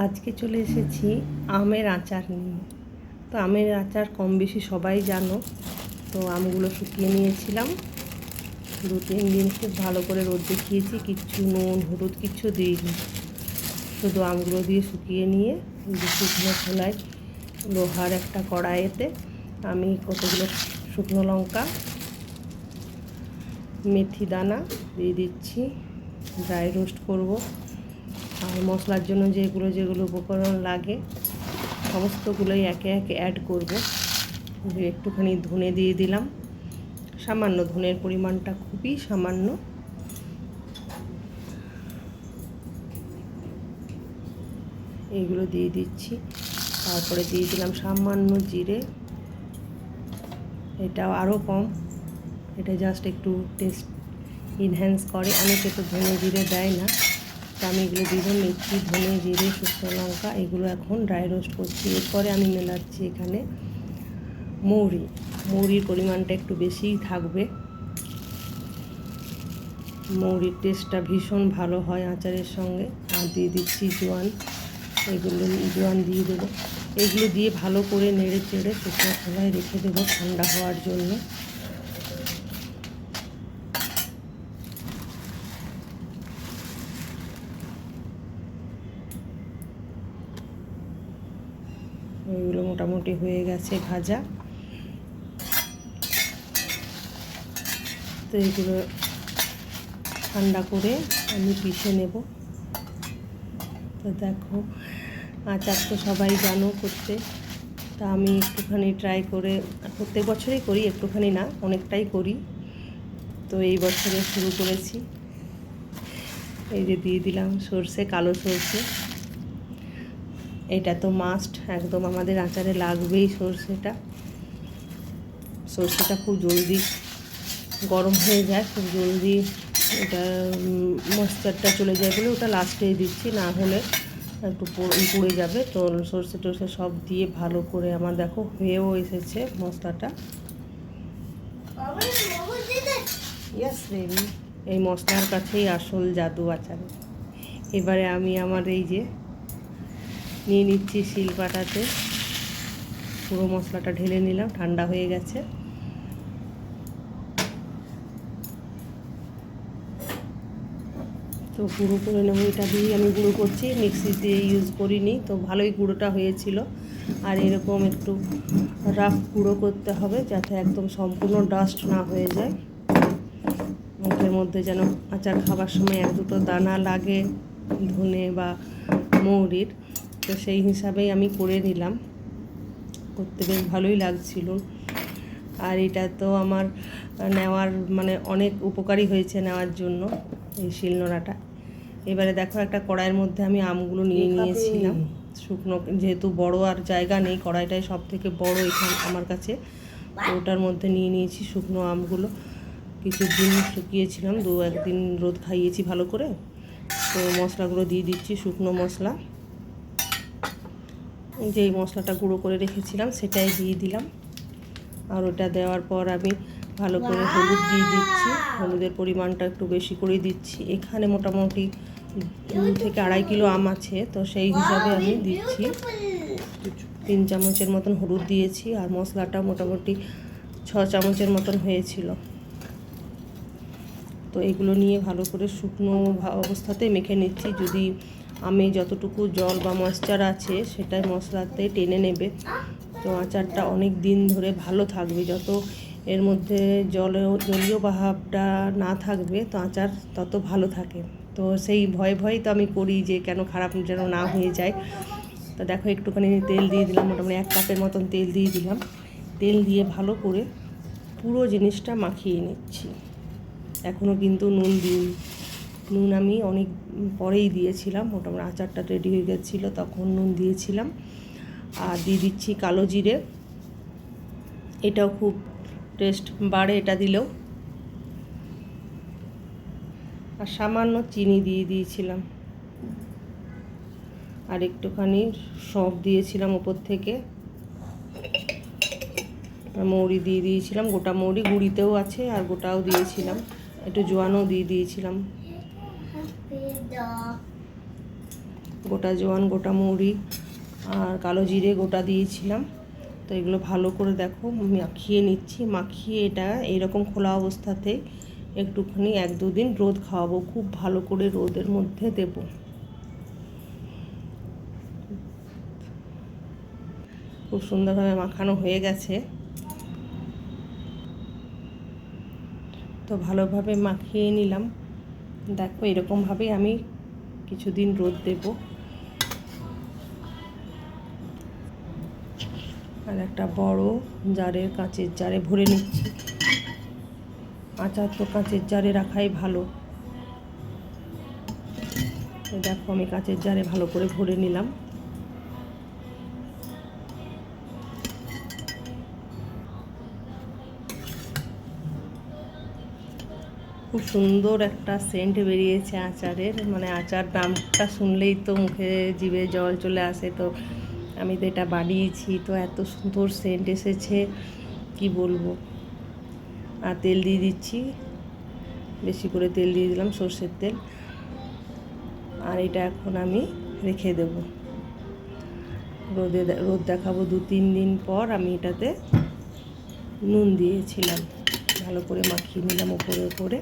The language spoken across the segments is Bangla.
আজকে চলে এসেছি আমের আচার নিয়ে। তো আমের আচার কম বেশি সবাই জানো। তো আমগুলো শুকিয়ে নিয়েছিলাম, 2-3 দিন খুব ভালো করে রোদ দেখিয়েছি, কিচ্ছু নুন হলুদ কিচ্ছু দিইনি, শুধু আমগুলো দিয়ে শুকিয়ে নিয়ে শুকনো খোলায় লোহার একটা কড়াইতে আমি কতগুলো শুকনো লঙ্কা, মেথি দানা দিয়ে দিচ্ছি, ড্রাই রোস্ট করব। আর মশলার জন্য যেগুলো উপকরণ লাগে সমস্তগুলোই একে একে অ্যাড করব। একটুখানি ধনে দিয়ে দিলাম, সামান্য, ধনের পরিমাণটা খুবই সামান্য। এইগুলো দিয়ে দিচ্ছি। তারপরে দিয়ে দিলাম সামান্য জিরে, এটাও আরও কম, এটা জাস্ট একটু টেস্ট ইনহ্যান্স করে। অনেকে তো ধনে জিরে দেয় না, তো আমি এগুলো দিয়ে দিলাম। মেথি, ধনে, জিরে, শুকনো লঙ্কা এগুলো এখন ড্রাই রোস্ট করছি। এরপরে আমি মেলাচ্ছি এখানে মৌরি। মৌরির পরিমাণটা একটু বেশিই থাকবে, মৌরির টেস্টটা ভীষণ ভালো হয় আচারের সঙ্গে। আর দিয়ে দিচ্ছি জোয়ান, এগুলো জোয়ান দিয়ে দেবো। এগুলো দিয়ে ভালো করে নেড়ে চেড়ে শুকনো খোলায় রেখে দেবো ঠান্ডা হওয়ার জন্য। এগুলো মোটামুটি হয়ে গেছে ভাজা। তো এগুলো ঠান্ডা করে আমি পিষে নেব। তো দেখো, আচার তো সবাই জানো করতে, তা আমি একটুখানি ট্রাই করে, প্রত্যেক বছরই করি, একটুখানি না অনেকটাই করি। তো এই বছরে শুরু করেছি। এই যে দিয়ে দিলাম সর্ষে, কালো সর্ষে, এটা তো মাস্ট, একদম আমাদের আচারে লাগবেই সর্ষেটা। সর্ষেটা খুব জলদি গরম হয়ে যায়, খুব জলদি এটা ময়েশ্চারটা চলে যায় বলে ওটা লাস্টেই দিচ্ছি, না হলে একটু পুড়ে যাবে। তো সর্ষে টর্ষে সব দিয়ে ভালো করে আমার দেখো হয়েও এসেছে মশলাটা। ইয়েস বেবি, এই মশলার কাছেই আসল জাদু আচারে। এবারে আমি আমার এই যে নিয়ে নিচ্ছি শিলপাটাতে, পুরো মশলাটা ঢেলে নিলাম, ঠান্ডা হয়ে গেছে। তো গুঁড়ো করে নেবো, এটা দিয়ে আমি গুঁড়ো করছি, মিক্সিতে ইউজ করিনি। তো ভালোই গুঁড়োটা হয়েছিল। আর এরকম একটু রাফ গুঁড়ো করতে হবে, যাতে একদম সম্পূর্ণ ডাস্ট না হয়ে যায়, মুখের মধ্যে যেন আচার খাবার সময় 1-2 দানা লাগে ধনে বা মৌরির। তো সেই হিসাবেই আমি করে নিলাম, করতে বেশ ভালোই লাগছিল। আর এটা তো আমার নেওয়ার মানে অনেক উপকারী হয়েছে নেওয়ার জন্য এই শিলনোড়াটা। এবারে দেখো, একটা কড়াইয়ের মধ্যে আমি আমগুলো নিয়ে নিয়েছিলাম শুকনো, যেহেতু বড় আর জায়গা নেই, কড়াইটাই সব থেকে বড় এখানে আমার কাছে। তো ওটার মধ্যে নিয়ে নিয়েছি শুকনো আমগুলো, কিছুদিন শুকিয়েছিলাম, 2-1 দিন রোদ খাইয়েছি ভালো করে। তো মশলাগুলো দিয়ে দিচ্ছি, শুকনো মশলা, যেই মশলাটা গুঁড়ো করে রেখেছিলাম সেটাই দিয়ে দিলাম। আর ওটা দেওয়ার পর আমি ভালো করে হলুদ দিয়ে দিচ্ছি, হলুদের পরিমাণটা একটু বেশি করে দিচ্ছি। এখানে মোটামুটি 2 থেকে 2.5 কিলো আম আছে, তো সেই হিসাবে আমি দিচ্ছি 3 চামচের মতন হলুদ দিয়েছি। আর মশলাটা মোটামুটি 6 চামচের মতন হয়েছিল। তো এগুলো নিয়ে ভালো করে শুকনো অবস্থাতে মেখে নিচ্ছি। যদি আমে যতটুকু জল বা ময়েশ্চার আছে সেটাই মশলাতে টেনে নেবে, তো আচারটা অনেক দিন ধরে ভালো থাকবে। যত এর মধ্যে জলীয় ভাবটা না থাকবে, তো আচার তত ভালো থাকে। তো সেই ভয়ে তো আমি করি যে কেন খারাপ যেন না হয়ে যায়। তো দেখো, একটুখানি তেল দিয়ে দিলাম, মোটামুটি 1 কাপের মতন তেল দিয়ে দিলাম। তেল দিয়ে ভালো করে পুরো জিনিসটা মাখিয়ে নিচ্ছি। এখনও কিন্তু নুন দিইনি, নুন আমি অনেক পরেই দিয়েছিলাম, মোটামুটি আচারটা রেডি হয়ে গেছিলো তখন নুন দিয়েছিলাম। আর দিয়ে দিচ্ছি কালো জিরে, এটাও খুব টেস্ট বাড়ে এটা দিলেও। আর সামান্য চিনি দিয়ে দিয়েছিলাম, আর একটুখানি সঁফ দিয়েছিলাম ওপর থেকে। মৌরি দিয়ে দিয়েছিলাম, গোটা মৌরি গুঁড়িতেও আছে আর গোটাও দিয়েছিলাম, একটু জোয়ানও দিয়ে দিয়েছিলাম। গোটা জোয়ান, গোটা মৌরি আর কালো জিরে গোটা দিয়েছিলাম। তো এগুলো ভালো করে দেখো মাখিয়ে নিচ্ছি। মাখিয়ে এটা এইরকম খোলা অবস্থাতে একটুখানি 1-2 দিন রোদ খাওয়াবো, খুব ভালো করে রোদের মধ্যে দেব। খুব সুন্দরভাবে মাখানো হয়ে গেছে। তো ভালোভাবে মাখিয়ে নিলাম। দেখো এরকমভাবেই আমি কিছুদিন রোদ দেব। আর একটা বড় জারের, কাঁচের জারে ভরে নিচ্ছি। আচার তো কাঁচের জারে রাখাই ভালো। দেখো আমি কাঁচের জারে ভালো করে ভরে নিলাম। খুব সুন্দর একটা সেন্ট বেরিয়েছে আচারের, মানে আচার নামটা শুনলেই তো মুখে জিভে জল চলে আসে। তো আমি তো এটা বানিয়েছি, তো এত সুন্দর সেন্ট এসেছে কি বলবো। আর তেল দিয়ে দিচ্ছি, বেশি করে তেল দিয়ে দিলাম, সর্ষের তেল। আর এটা এখন আমি রেখে দেব, রোদ দেখাবো 2-3 দিন পর। আমি এটাতে নুন দিয়েছিলাম, ভালো করে মাখিয়ে নিলাম উপরে উপরে।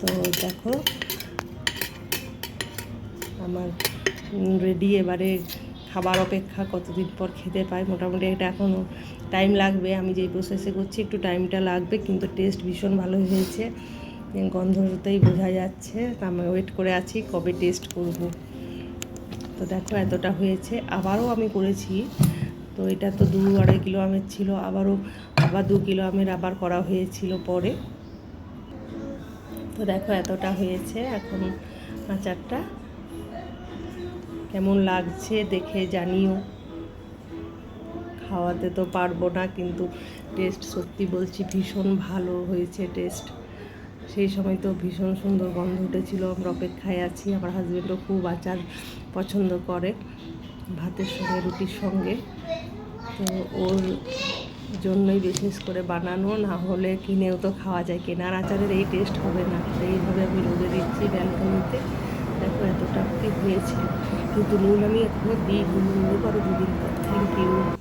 তো দেখো আমার রেডি। এবারে খাবার অপেক্ষা কতদিন পর খেতে পাই। মোটামুটি এটা এখনও টাইম লাগবে, আমি যেই প্রসেসে করছি একটু টাইমটা লাগবে, কিন্তু টেস্ট ভীষণ ভালো হয়েছে। গন্ধটাই বোঝা যাচ্ছে। আমি ওয়েট করে আছি কবে টেস্ট করব। তো দেখো এতটা হয়েছে। আবারও আমি করেছি, তো এটা তো 2-2.5 কিলো আমের ছিল, আবার 2 কিলো আমের আবার করা হয়েছিল পরে। তো দেখো এতটা হয়েছে। এখন আচারটা কেমন লাগছে দেখে জানিও। খাওয়াতে তো পারবো না, কিন্তু টেস্ট সত্যি বলছি ভীষণ ভালো হয়েছে টেস্ট। সেই সময় তো ভীষণ সুন্দর গন্ধ উঠেছিল। আমরা অপেক্ষায় আছি। আমার হাজব্যান্ডও খুব আচার পছন্দ করে, ভাতের সঙ্গে, রুটির সঙ্গে। তো ওর জন্যই বিশেষ করে বানানো, না হলে কিনেও তো খাওয়া যায়। কেনার আচারের এই টেস্ট হবে না। এইভাবে আমি রোদে দিচ্ছি ব্যালকনিতে। দেখো এতটা কি হয়েছিল, কিন্তু নুন আমি এখনও দিই, নুন নেবো আরও 2 দিন পর। Thank you.